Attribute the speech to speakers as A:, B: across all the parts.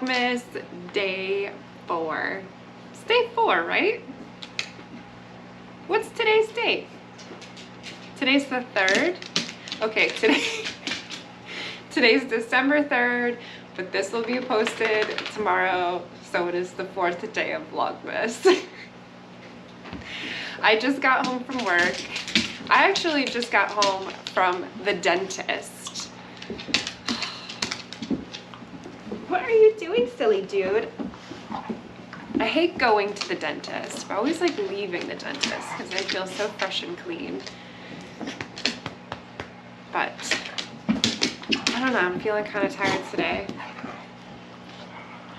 A: Vlogmas day 4. It's day 4, right? What's today's date? Today's the 3rd? Okay, today's December 3rd, but this will be posted tomorrow, so it is the 4th day of Vlogmas. I just got home from work. I actually just got home from the dentist. What are you doing, silly dude? I hate going to the dentist. I always like leaving the dentist because I feel so fresh and clean. But I don't know, I'm feeling kind of tired today.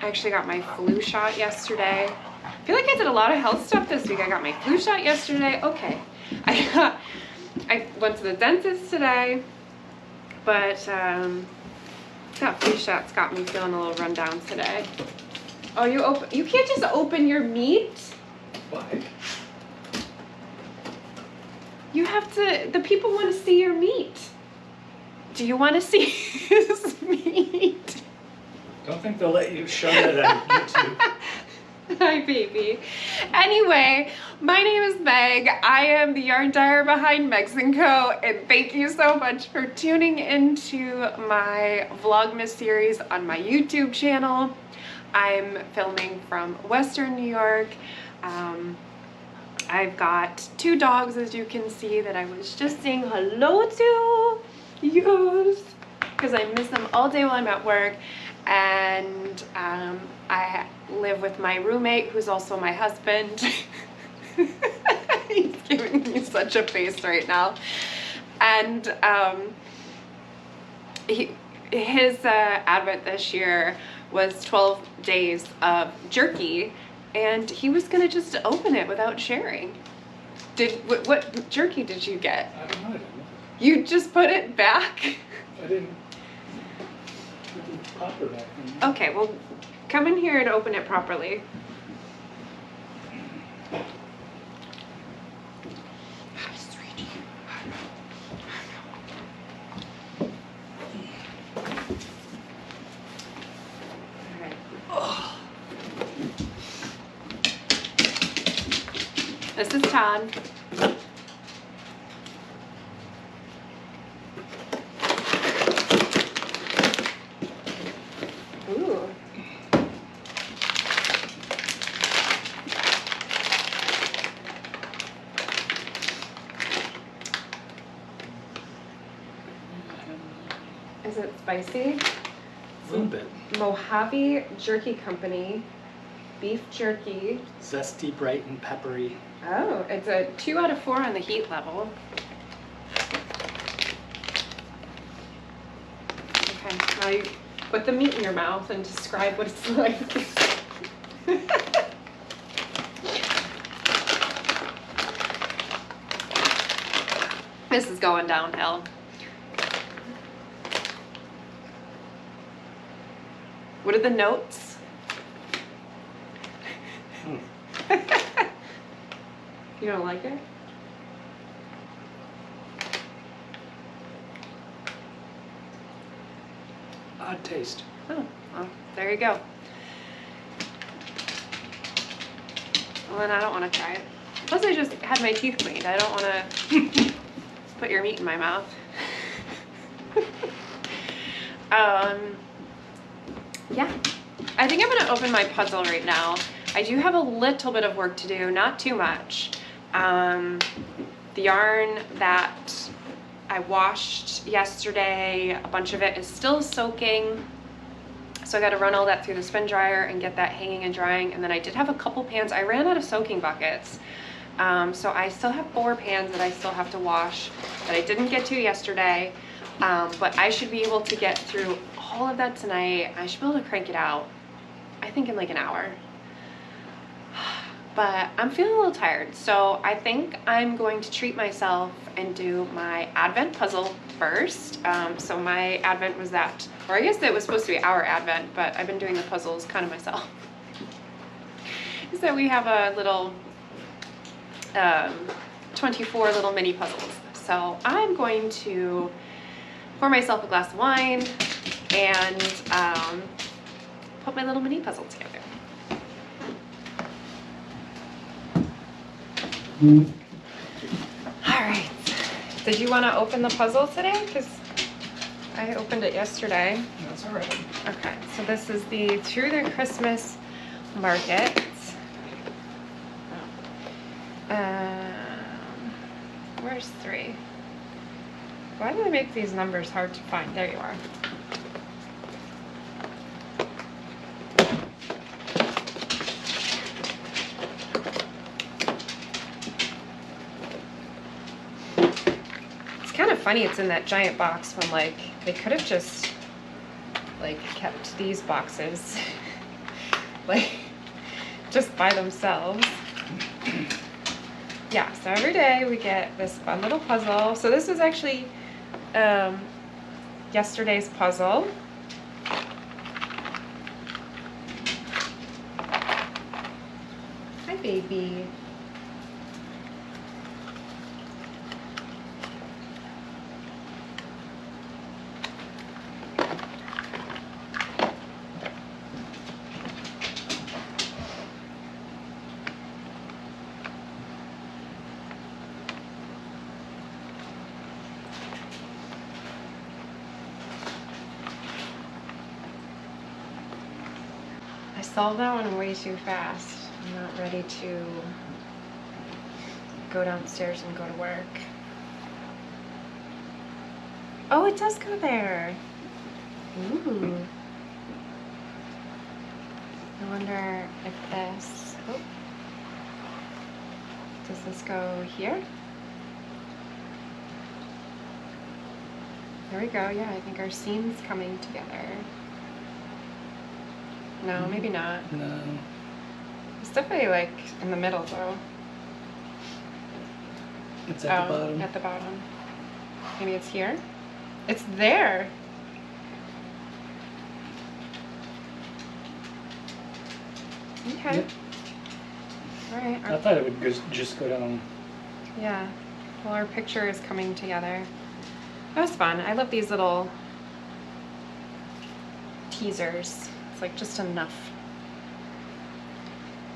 A: I actually got my flu shot yesterday. I feel like I did a lot of health stuff this week. I got my flu shot yesterday. Okay. I went to the dentist today, but that flu shot's got me feeling a little run down today. Oh, you can't just open your meat.
B: Why?
A: You have to, the people want to see your meat. Do you want to see his meat?
B: Don't think they'll let you show that on YouTube.
A: Hi, baby. Anyway, my name is Meg. I am the yarn dyer behind Megs & Co. And thank you so much for tuning into my Vlogmas series on my YouTube channel. I'm filming from Western New York. I've got 2 dogs, as you can see, that I was just saying hello to. Yes, because I miss them all day while I'm at work. And I live with my roommate, who's also my husband. He's giving me such a face right now. And his advent this year was 12 days of jerky, and he was gonna just open it without sharing. What jerky did you get?
B: I don't know.
A: You just put it back?
B: I didn't pop her back.
A: Okay, well, come in here and open it properly. Hi, sweetie. All right. Oh. This is Todd. Ooh. Is it spicy?
B: A little bit.
A: Mojave Jerky Company beef jerky.
B: Zesty, bright, and peppery.
A: Oh, it's a 2 out of 4 on the heat level. Okay, now you put the meat in your mouth and describe what it's like. This is going downhill. What are the notes? You don't like it?
B: Odd taste.
A: Oh, well, there you go. Well, then I don't want to try it. Plus, I just had my teeth cleaned. I don't want to put your meat in my mouth. Yeah. I think I'm going to open my puzzle right now. I do have a little bit of work to do, not too much. The yarn that I washed yesterday, a bunch of it is still soaking. So I got to run all that through the spin dryer and get that hanging and drying. And then I did have a couple pans. I ran out of soaking buckets. So I still have 4 pans that I still have to wash that I didn't get to yesterday. But I should be able to get through all of that tonight. I should be able to crank it out, I think, in like an hour. But I'm feeling a little tired, so I think I'm going to treat myself and do my Advent puzzle first. So my Advent was that, or I guess it was supposed to be our Advent, but I've been doing the puzzles kind of myself. Is that we have a little 24 little mini puzzles. So I'm going to pour myself a glass of wine and put my little mini puzzle together. All right. Did you want to open the puzzle today? Because I opened it yesterday.
B: That's all right.
A: Okay, so this is the Through the Christmas Market. Where's 3? Why do they make these numbers hard to find? There you are. It's kind of funny it's in that giant box when, like, they could have just, like, kept these boxes, like, just by themselves. Yeah, so every day we get this fun little puzzle. So this was actually yesterday's puzzle. Hi, baby. I solved that one way too fast. I'm not ready to go downstairs and go to work. Oh, it does go there. Ooh. I wonder if this, oh, does this go here? There we go. Yeah, I think our seam's coming together. No, maybe not.
B: No.
A: It's definitely like in the middle though.
B: It's at the bottom.
A: At the bottom. Maybe it's here? It's there! Okay.
B: Yep.
A: Alright.
B: I thought it would just go down.
A: Yeah. Well, our picture is coming together. That was fun. I love these little teasers. It's like just enough.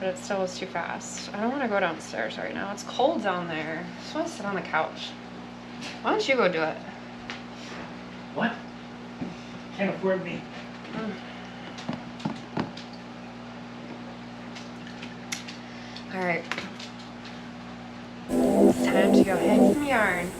A: But it still was too fast. I don't want to go downstairs right now. It's cold down there. I just want to sit on the couch. Why don't you go do it?
B: What? Can't afford me.
A: All right. It's time to go hang some yarn.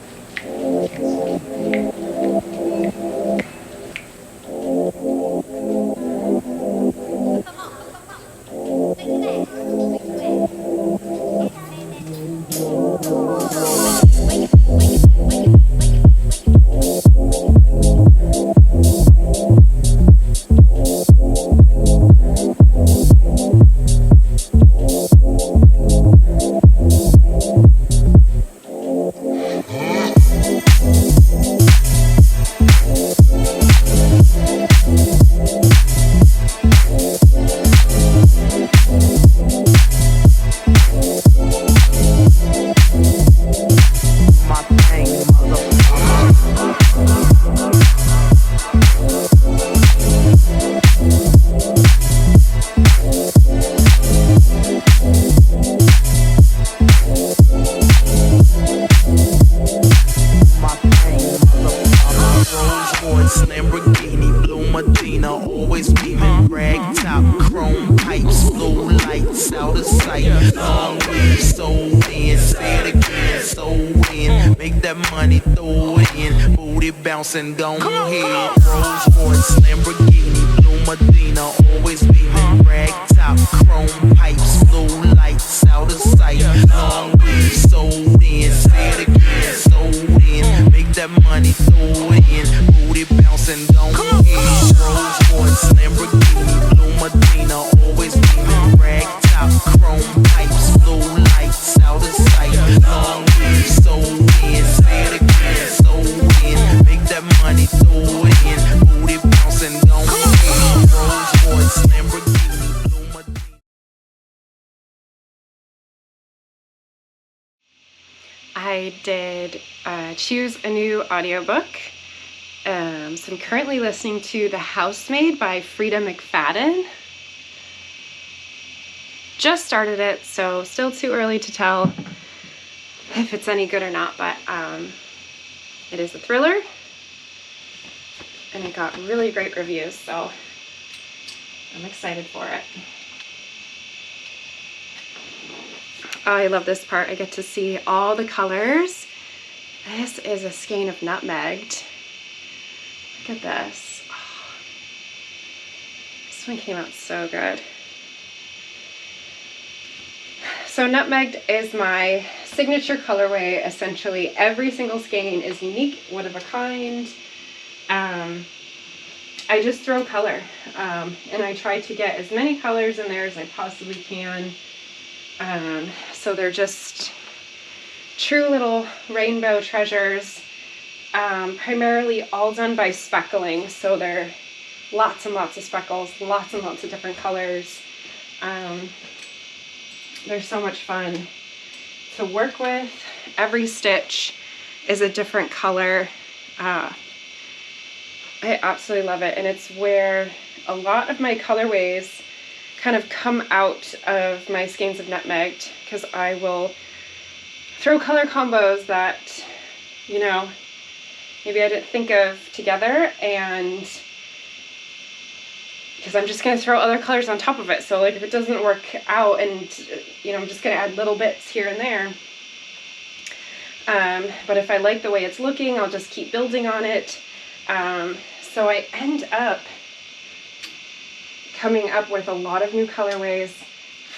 C: And go ahead, Rolls Royce, Lamborghini, Blue Medina, always beaming, rag top, chrome pipes, blue lights, out of sight, long weed, sold in, say it again, sold in, make that money, throw it in, booty bouncing, go ahead, Rolls Royce, Lamborghini, Blue Medina, always beaming, rag top, chrome pipes, blue lights, out of sight, long weed, sold in, say it again, sold in, make that money, throw it in, booty bouncing, go ahead, Rolls Royce, Lamborghini, Blue Medina.
A: I did choose a new audiobook. So I'm currently listening to The Housemaid by Frieda McFadden. just started it, so still too early to tell if it's any good or not, but it is a thriller, and it got really great reviews, so I'm excited for it. Oh, I love this part. I get to see all the colors. This is a skein of nutmegged. Look at this. Oh, this one came out so good. So nutmegged is my signature colorway, essentially. Every single skein is unique, one of a kind. I just throw color, and I try to get as many colors in there as I possibly can. So they're just true little rainbow treasures, primarily all done by speckling. So they're lots and lots of speckles, lots and lots of different colors. They're so much fun to work with. Every stitch is a different color. I absolutely love it, and it's where a lot of my colorways kind of come out of my Skeins of Nutmegged, because I will throw color combos that, you know, maybe I didn't think of together, and because I'm just going to throw other colors on top of it. So like if it doesn't work out, and you know, I'm just going to add little bits here and there. But if I like the way it's looking, I'll just keep building on it. So I end up coming up with a lot of new colorways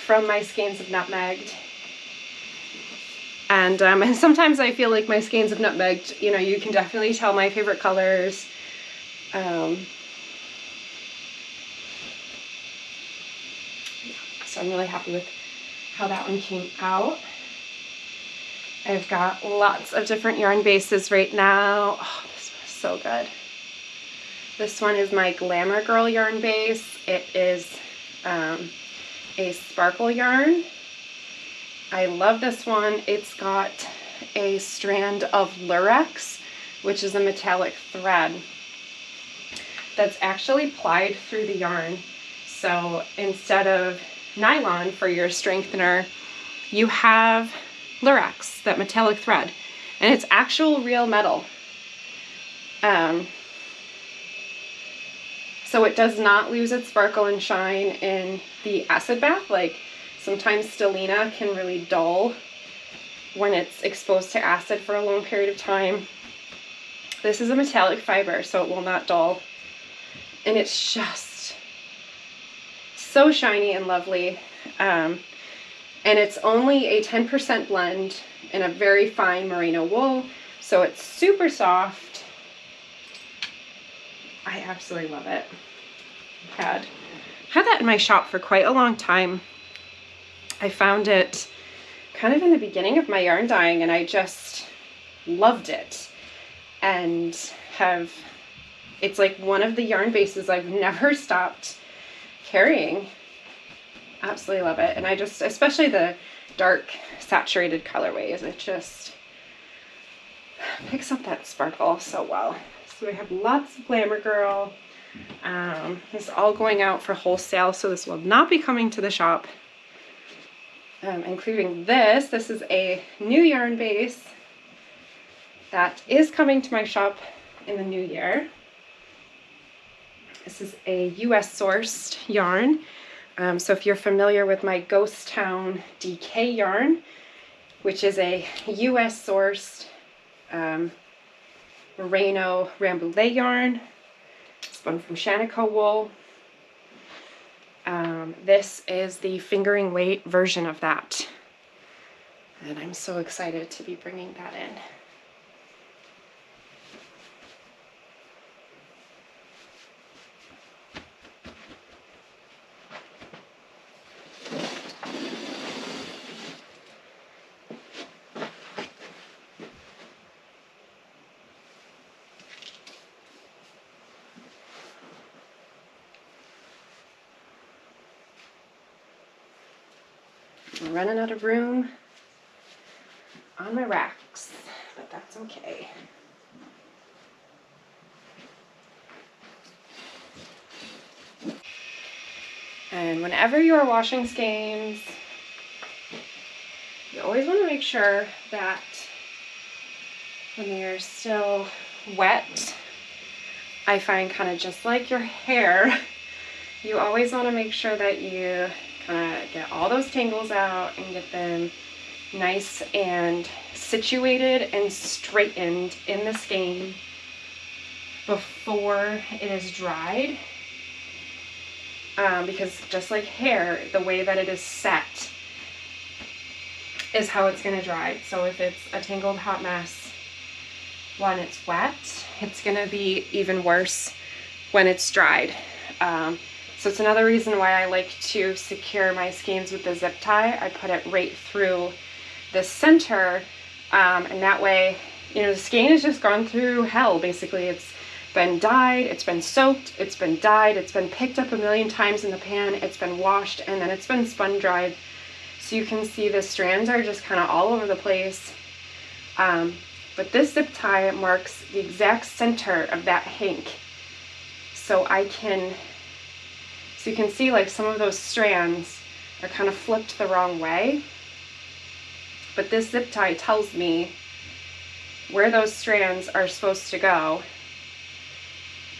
A: from my Skeins of Nutmegged. And sometimes I feel like my Skeins of Nutmegged, you know, you can definitely tell my favorite colors. So I'm really happy with how that one came out. I've got lots of different yarn bases right now. Oh, this one is so good. This one is my Glamour Girl yarn base. It is a sparkle yarn. I love this one. It's got a strand of lurex, which is a metallic thread that's actually plied through the yarn. So instead of nylon for your strengthener, you have lurex, that metallic thread, and it's actual real metal. So it does not lose its sparkle and shine in the acid bath. Like sometimes stellina can really dull when it's exposed to acid for a long period of time. This is a metallic fiber, so it will not dull. And it's just so shiny and lovely. And it's only a 10% blend in a very fine merino wool, so it's super soft. I absolutely love it. Had that in my shop for quite a long time. I found it kind of in the beginning of my yarn dyeing, and I just loved it. And it's like one of the yarn bases I've never stopped carrying. Absolutely love it. And I just, especially the dark saturated colorways, it just picks up that sparkle so well. So I have lots of Glamour Girl. This is all going out for wholesale, so this will not be coming to the shop. Including this. This is a new yarn base that is coming to my shop in the new year. This is a US sourced yarn. So if you're familiar with my Ghost Town DK yarn, which is a US sourced merino rambouillet yarn, spun from Shanico wool. This is the fingering weight version of that, and I'm so excited to be bringing that in. I'm running out of room on my racks, but that's okay. And whenever you are washing skeins, always want to make sure that when they're still wet, I find kind of just like your hair, you always want to make sure that you kind of get all those tangles out and get them nice and situated and straightened in the skein before it is dried. Because just like hair, the way that it is set is how it's going to dry. So if it's a tangled hot mess when it's wet, it's going to be even worse when it's dried. So it's another reason why I like to secure my skeins with the zip tie. I put it right through the center, and that way, you know, the skein has just gone through hell, basically. It's been dyed, it's been soaked, it's been dyed, it's been picked up a million times in the pan, it's been washed, and then it's been spun dried. So you can see the strands are just kind of all over the place. But this zip tie marks the exact center of that hank. So you can see like some of those strands are kind of flipped the wrong way. But this zip tie tells me where those strands are supposed to go.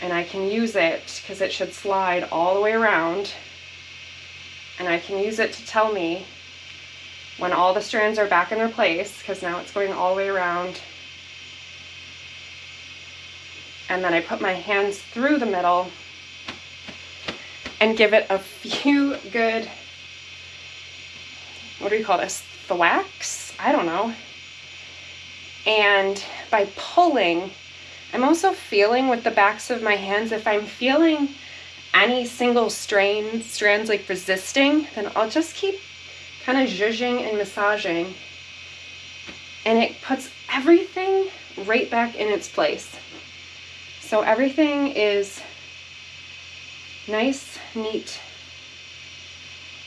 A: And I can use it because it should slide all the way around. And I can use it to tell me when all the strands are back in their place, because now it's going all the way around. And then I put my hands through the middle and give it a few good, what do we call this, thwacks? I don't know. And by pulling, I'm also feeling with the backs of my hands, if I'm feeling any single strands like resisting, then I'll just keep kind of zhuzhing and massaging, and it puts everything right back in its place. So everything is nice, neat,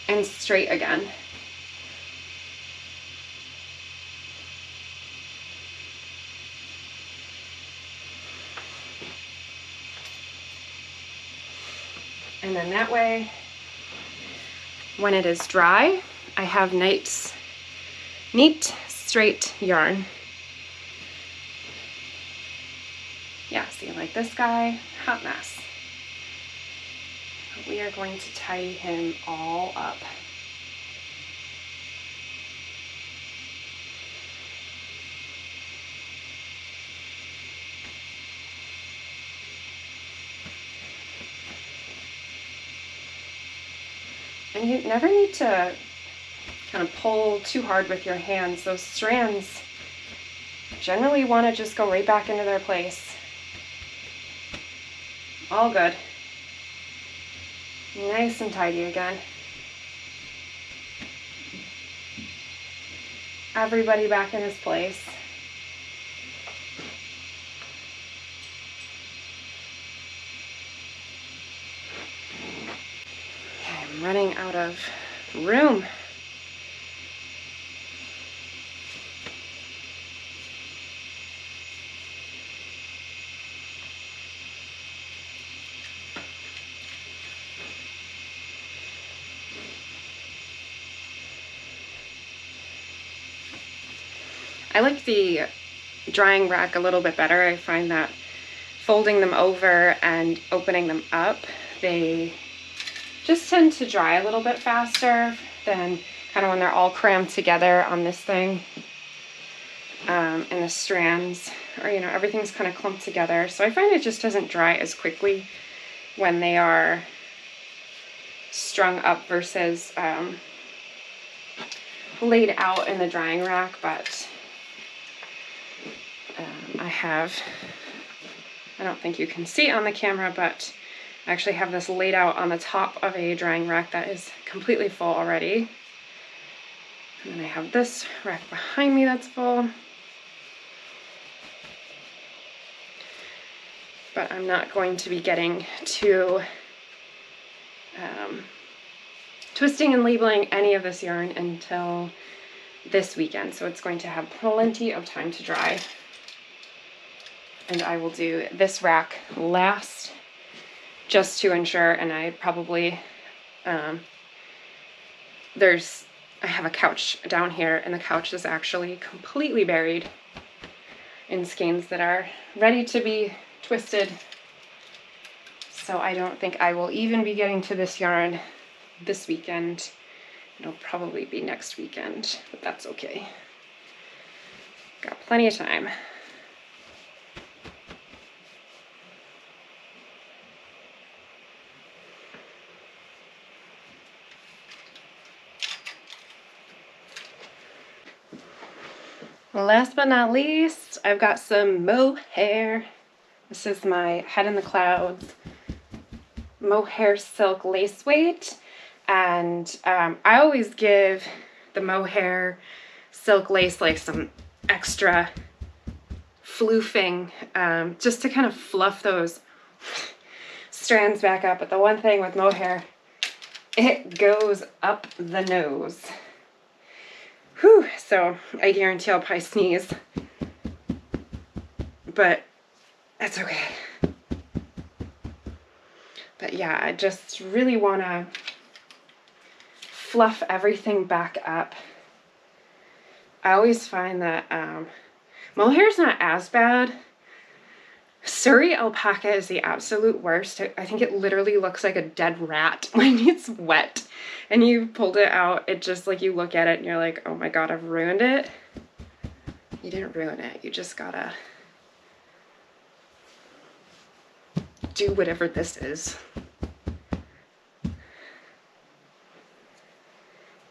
A: and straight again. And then that way, when it is dry, I have nice, neat, straight yarn. Yeah, see, like this guy, hot mess. We are going to tidy him all up. And you never need to kind of pull too hard with your hands. Those strands generally want to just go right back into their place. All good. Nice and tidy again. Everybody back in his place. I'm running out of room. I like the drying rack a little bit better. I find that folding them over and opening them up, they just tend to dry a little bit faster than kind of when they're all crammed together on this thing. And the strands, or you know, everything's kind of clumped together. So I find it just doesn't dry as quickly when they are strung up versus laid out in the drying rack. But I don't think you can see it on the camera, but I actually have this laid out on the top of a drying rack that is completely full already. And then I have this rack behind me that's full. But I'm not going to be getting to twisting and labeling any of this yarn until this weekend. So it's going to have plenty of time to dry. And I will do this rack last just to ensure, and I probably, there's I have a couch down here, and the couch is actually completely buried in skeins that are ready to be twisted. So I don't think I will even be getting to this yarn this weekend. It'll probably be next weekend, but that's okay. Got plenty of time. Last but not least, I've got some mohair. This is my Head in the Clouds mohair silk lace weight. And I always give the mohair silk lace like some extra floofing just to kind of fluff those strands back up. But the one thing with mohair, it goes up the nose. Whew, so I guarantee I'll probably sneeze, but that's okay. But yeah, I just really want to fluff everything back up. I always find that mohair's not as bad. Surrey alpaca is the absolute worst. I think it literally looks like a dead rat when it's wet and you pulled it out. It just, like, you look at it and you're like, oh my god, I've ruined it. You didn't ruin it. You just gotta do whatever this is.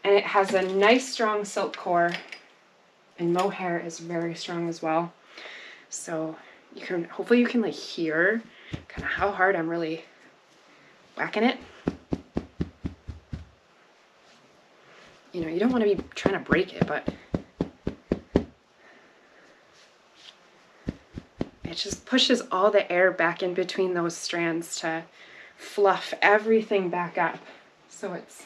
A: And it has a nice strong silk core, and mohair is very strong as well. So you can, hopefully you can like hear kind of how hard I'm really whacking it. You know, you don't want to be trying to break it, but it just pushes all the air back in between those strands to fluff everything back up. So it's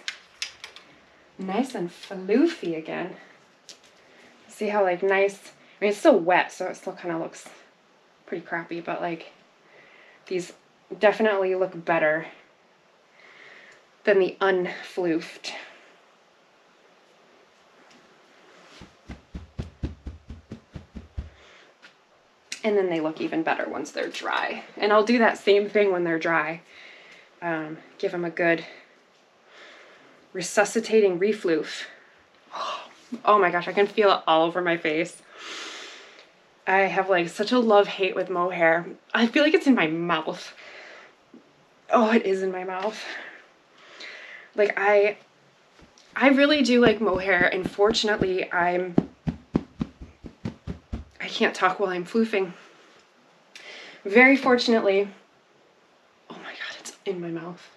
A: nice and floofy again. See how like nice, I mean it's still wet, so it still kind of looks pretty crappy, but like these definitely look better than the unfloofed. And then they look even better once they're dry. And I'll do that same thing when they're dry. Give them a good resuscitating refloof. Oh my gosh, I can feel it all over my face. I have like such a love-hate with mohair. I feel like it's in my mouth. Oh, it is in my mouth. Like I really do like mohair, and fortunately I can't talk while I'm floofing. Very fortunately, oh my god, it's in my mouth.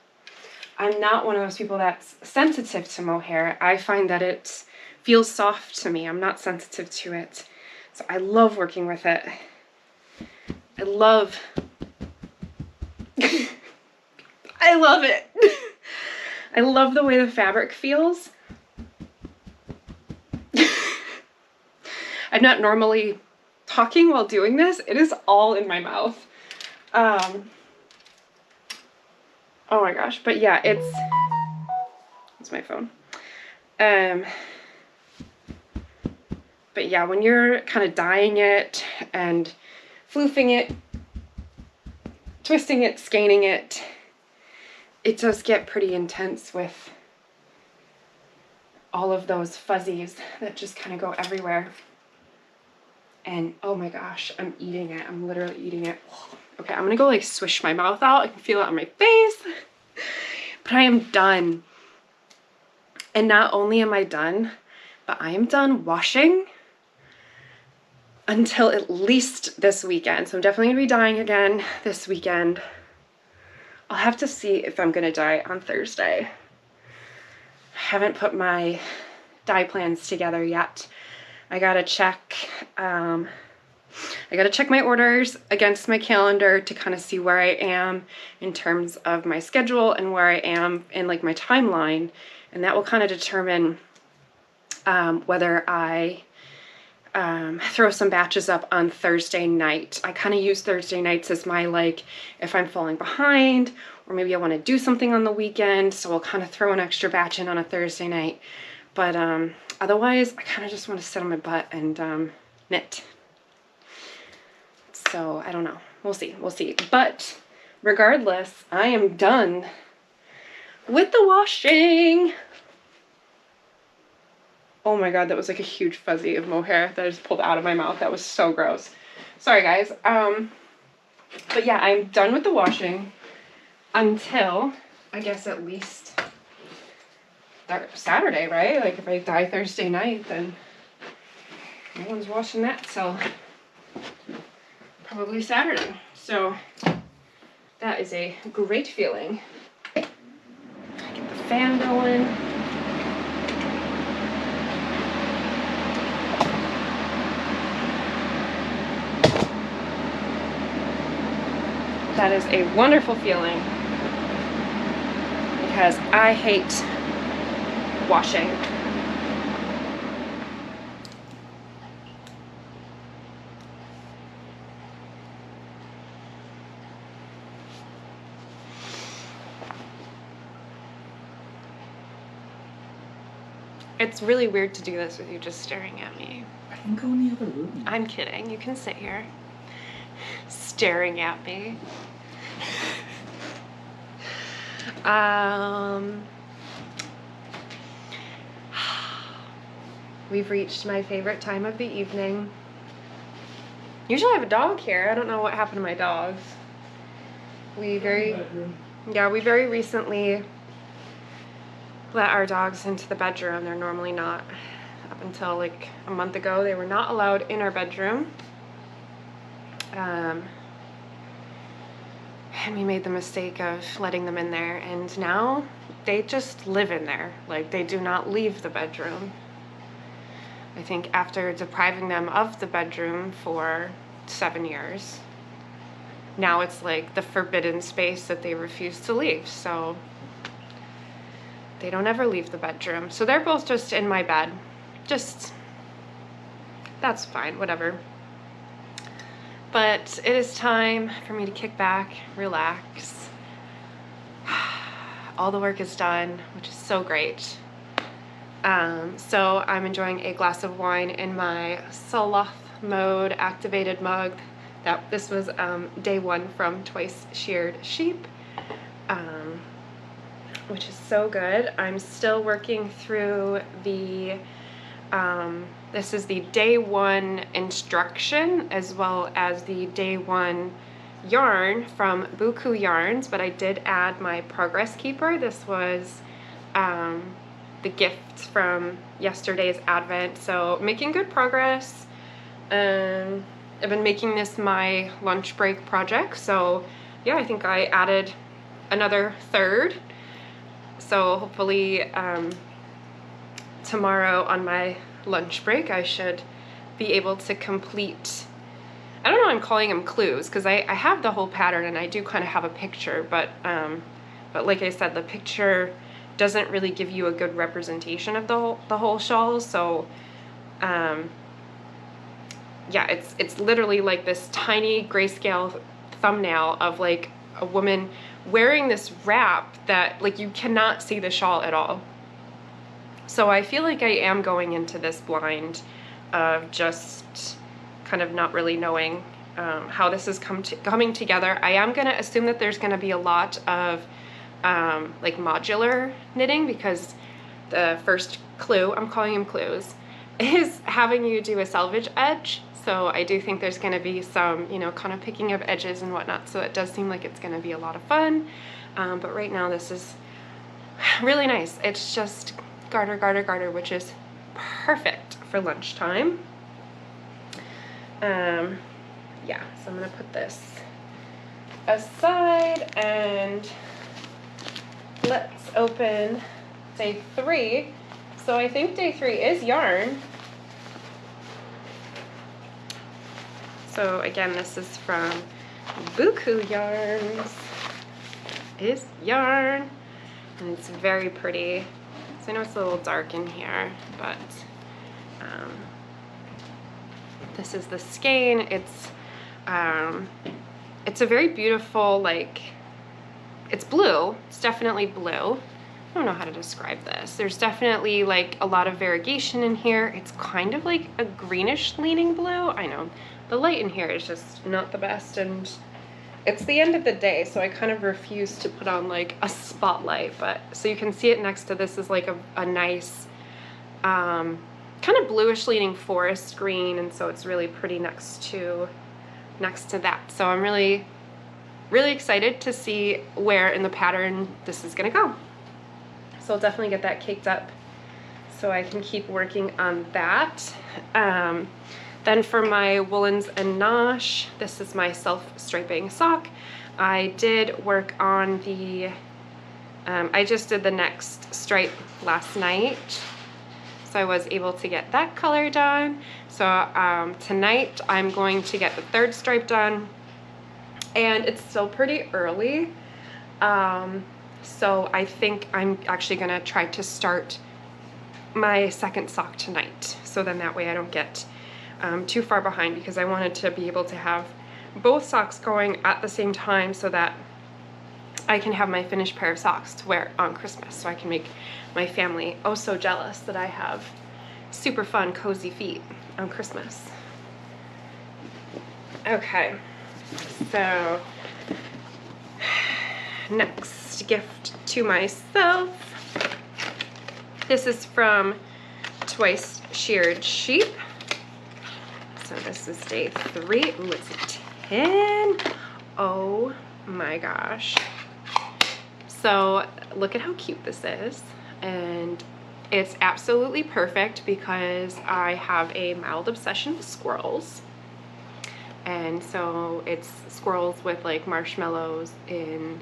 A: I'm not one of those people that's sensitive to mohair. I find that it feels soft to me. I'm not sensitive to it. So I love working with it. I love it. I love the way the fabric feels. I'm not normally talking while doing this. It is all in my mouth. Oh my gosh. But yeah, it's my phone. But yeah, when you're kind of dyeing it and floofing it, twisting it, skeining it, it does get pretty intense with all of those fuzzies that just kind of go everywhere. And oh my gosh, I'm eating it. I'm literally eating it. Okay, I'm gonna go like swish my mouth out. I can feel it on my face. But I am done. And not only am I done, but I am done washing until at least this weekend. So I'm definitely gonna be dyeing again this weekend. I'll have to see if I'm gonna dye on Thursday. I haven't put my dye plans together yet. I gotta check my orders against my calendar to kind of see where I am in terms of my schedule and where I am in like my timeline, and that will kind of determine whether I throw some batches up on Thursday night. I kind of use Thursday nights as my, like, if I'm falling behind or maybe I want to do something on the weekend, so I'll kind of throw an extra batch in on a Thursday night. But otherwise, I kind of just want to sit on my butt and knit. So I don't know. We'll see. We'll see. But regardless, I am done with the washing. Oh my god, that was like a huge fuzzy of mohair that I just pulled out of my mouth. That was so gross. Sorry guys. But yeah, I'm done with the washing until, I guess, at least Saturday, right? Like if I die Thursday night, then no one's washing that till probably Saturday. So that is a great feeling. Get the fan going. That is a wonderful feeling because I hate washing. It's really weird to do this with you just staring at me.
B: I can go in the other room.
A: I'm kidding. You can sit here staring at me. We've reached my favorite time of the evening. Usually I have a dog here. I don't know what happened to my dogs. We very recently let our dogs into the bedroom. They're normally not. Up until like a month ago, they were not allowed in our bedroom. And we made the mistake of letting them in there, and now they just live in there. Like, they do not leave the bedroom. I think after depriving them of the bedroom for 7 years, now it's like the forbidden space that they refuse to leave. So they don't ever leave the bedroom. So they're both just in my bed. Just, that's fine, whatever. But it is time for me to kick back, relax. All the work is done, which is so great. So I'm enjoying a glass of wine in my sloth mode activated mug. This was day 1 from Twice Sheared Sheep, which is so good. I'm still working through the this is the day 1 instruction as well as the day 1 yarn from Buku Yarns, but I did add my progress keeper. This was the gift from yesterday's advent, so making good progress. I've been making this my lunch break project, so yeah, I think I added another third. So hopefully tomorrow on my lunch break I should be able to complete, I don't know, I'm calling them clues because I have the whole pattern and I do kind of have a picture, but like I said, the picture doesn't really give you a good representation of the whole shawl. So yeah, it's literally like this tiny grayscale thumbnail of like a woman wearing this wrap that like you cannot see the shawl at all. So I feel like I am going into this blind of just kind of not really knowing how this is coming together. I am going to assume that there's going to be a lot of like modular knitting, because the first clue, I'm calling them clues, is having you do a selvage edge. So I do think there's going to be some, you know, kind of picking up edges and whatnot. So it does seem like it's going to be a lot of fun. But right now this is really nice. It's just garter, garter, garter, which is perfect for lunchtime. Yeah, so I'm gonna put this aside and let's open day 3. So I think day 3 is yarn. So again, this is from Buku Yarns. It is yarn, and it's very pretty. So I know it's a little dark in here, but this is the skein. It's a very beautiful, like, it's blue. It's definitely blue. I don't know how to describe this. There's definitely like a lot of variegation in here. It's kind of like a greenish leaning blue. I know the light in here is just not the best, and it's the end of the day, so I kind of refuse to put on like a spotlight, but so you can see it next to this is like a nice kind of bluish leaning forest green, and so it's really pretty next to that. So I'm really excited to see where in the pattern this is gonna go. So I'll definitely get that caked up so I can keep working on that. Then for my woolens and nosh, this is my self-striping sock. I did work on the, I just did the next stripe last night, so I was able to get that color done. So tonight I'm going to get the third stripe done, and it's still pretty early. So I think I'm actually gonna try to start my second sock tonight, so then that way I don't get too far behind, because I wanted to be able to have both socks going at the same time so that I can have my finished pair of socks to wear on Christmas, so I can make my family oh so jealous that I have super fun cozy feet on Christmas. Okay, so next gift to myself. This is from Twice Sheared Sheep. So this is day 3. Ooh, it's a 10. Oh my gosh. So look at how cute this is. And it's absolutely perfect because I have a mild obsession with squirrels. And so it's squirrels with like marshmallows in,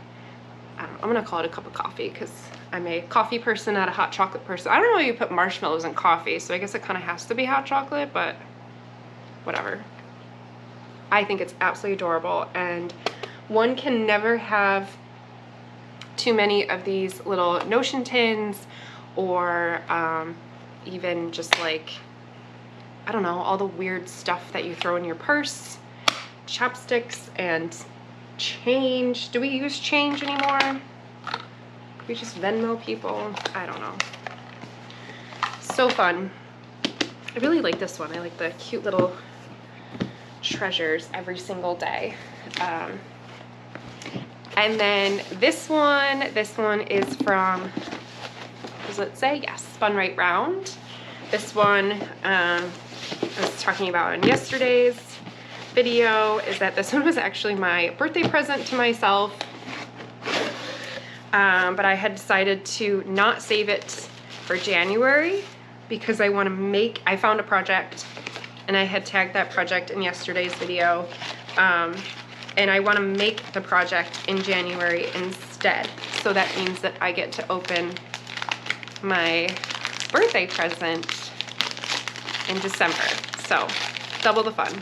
A: I don't know, I'm gonna call it a cup of coffee because I'm a coffee person, not a hot chocolate person. I don't know why you put marshmallows in coffee, so I guess it kind of has to be hot chocolate, but whatever. I think it's absolutely adorable, and one can never have too many of these little notion tins, or even just like, I don't know, all the weird stuff that you throw in your purse, chopsticks and change. Do we use change anymore? We just Venmo people? I don't know. So fun. I really like this one. I like the cute little treasures every single day. And then this one is from, does it say? Yes, Spun Right Round. This one I was talking about in yesterday's video, is that this one was actually my birthday present to myself. But I had decided to not save it for January because I want to make, I found a project and I had tagged that project in yesterday's video. And I want to make the project in January instead. So that means that I get to open my birthday present in December. So double the fun.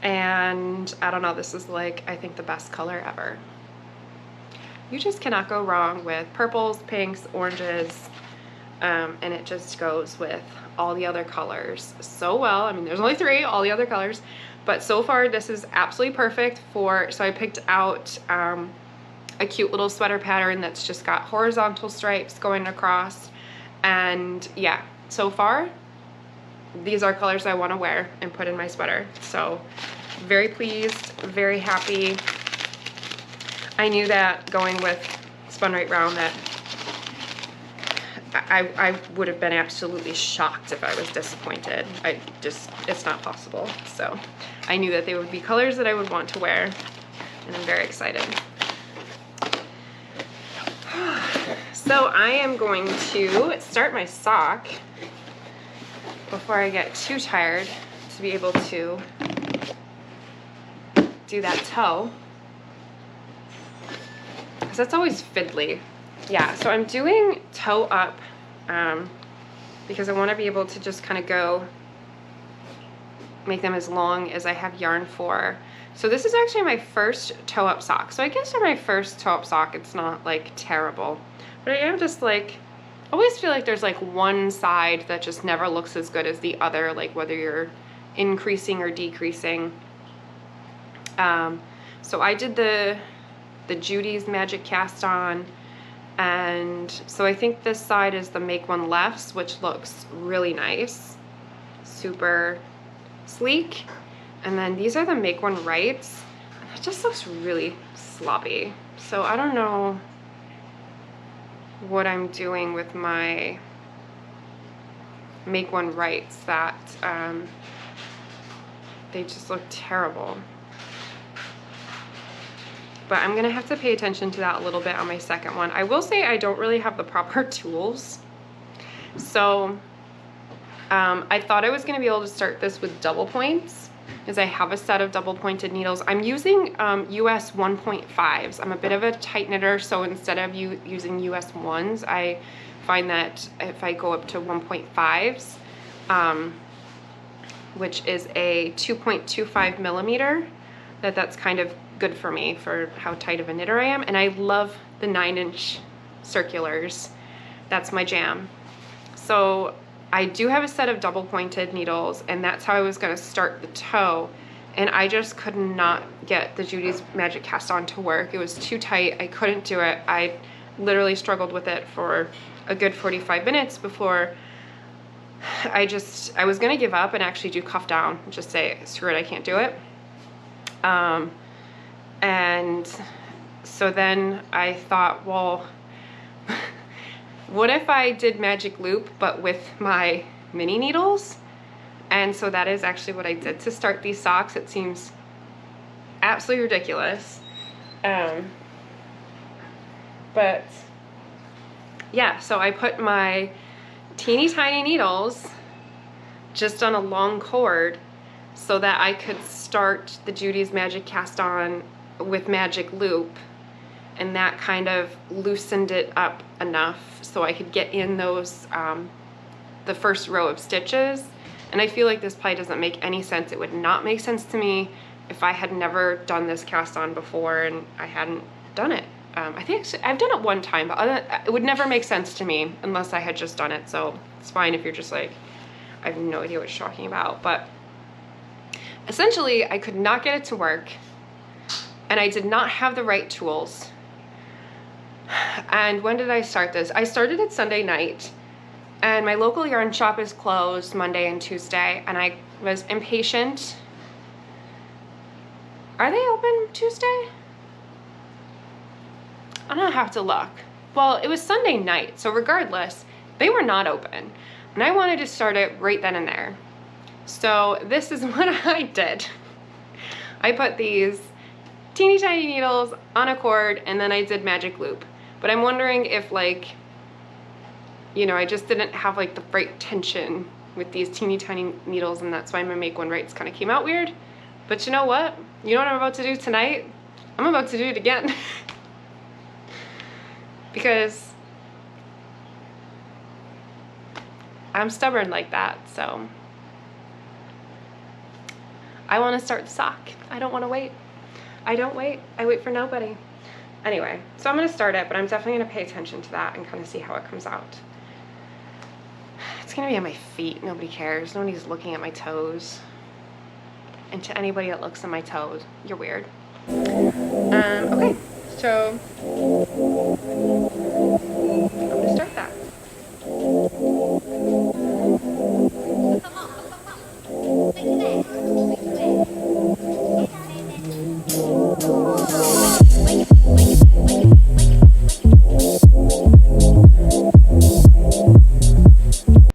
A: And I don't know, this is like, I think the best color ever. You just cannot go wrong with purples, pinks, oranges, and it just goes with all the other colors so well. I mean, there's only 3, all the other colors, but so far this is absolutely perfect for, so I picked out a cute little sweater pattern that's just got horizontal stripes going across, and yeah, so far these are colors I want to wear and put in my sweater. So very pleased, very happy. I knew that going with Spun Right Round that I would have been absolutely shocked if I was disappointed. It's not possible. So I knew that they would be colors that I would want to wear, and I'm very excited. So I am going to start my sock before I get too tired to be able to do that toe, because that's always fiddly. Yeah, so I'm doing toe up because I want to be able to just kind of go make them as long as I have yarn for. So this is actually my first toe up sock. So I guess for my first toe up sock, it's not like terrible, but I am just like, always feel like there's like one side that just never looks as good as the other, like whether you're increasing or decreasing. So I did the the Judy's Magic Cast On. And so I think this side is the Make One Lefts, which looks really nice. Super sleek. And then these are the Make One Rights. And it just looks really sloppy. So I don't know what I'm doing with my Make One Rights that they just look terrible. But I'm gonna have to pay attention to that a little bit on my second one. I will say I don't really have the proper tools. So I thought I was gonna be able to start this with double points, because I have a set of double pointed needles. I'm using US 1.5s. I'm a bit of a tight knitter, so instead of using US 1s, I find that if I go up to 1.5s, which is a 2.25 millimeter, that's kind of good for me for how tight of a knitter I am. And I love the 9-inch circulars. That's my jam. So I do have a set of double pointed needles, and that's how I was gonna start the toe. And I just could not get the Judy's Magic Cast On to work. It was too tight, I couldn't do it. I literally struggled with it for a good 45 minutes before I was gonna give up and actually do cuff down, just say, screw it, I can't do it. And so then I thought, well, what if I did magic loop but with my mini needles? And so that is actually what I did to start these socks. It seems absolutely ridiculous. But yeah, so I put my teeny tiny needles just on a long cord so that I could start the Judy's Magic Cast On with magic loop, and that kind of loosened it up enough so I could get in those the first row of stitches. And I feel like this probably doesn't make any sense. It would not make sense to me if I had never done this cast on before and I hadn't done it. I think I've done it one time, but it would never make sense to me unless I had just done it. So it's fine if you're just like, I have no idea what you're talking about. But essentially, I could not get it to work, and I did not have the right tools. And when did I start this? I started it Sunday night, and my local yarn shop is closed Monday and Tuesday, and I was impatient. Are they open Tuesday? I'm gonna have to look. Well, it was Sunday night, so regardless, they were not open. And I wanted to start it right then and there. So this is what I did. I put these teeny tiny needles on a cord, and then I did magic loop. But I'm wondering if, like, you know, I just didn't have like the right tension with these teeny tiny needles, and that's why my Make One Rights kind of came out weird. But you know what? You know what I'm about to do tonight? I'm about to do it again. Because I'm stubborn like that, so I want to start the sock. I don't want to wait. I don't wait. I wait for nobody. Anyway, so I'm going to start it, but I'm definitely going to pay attention to that and kind of see how it comes out. It's going to be on my feet. Nobody cares. Nobody's looking at my toes. And to anybody that looks at my toes, you're weird. Okay, so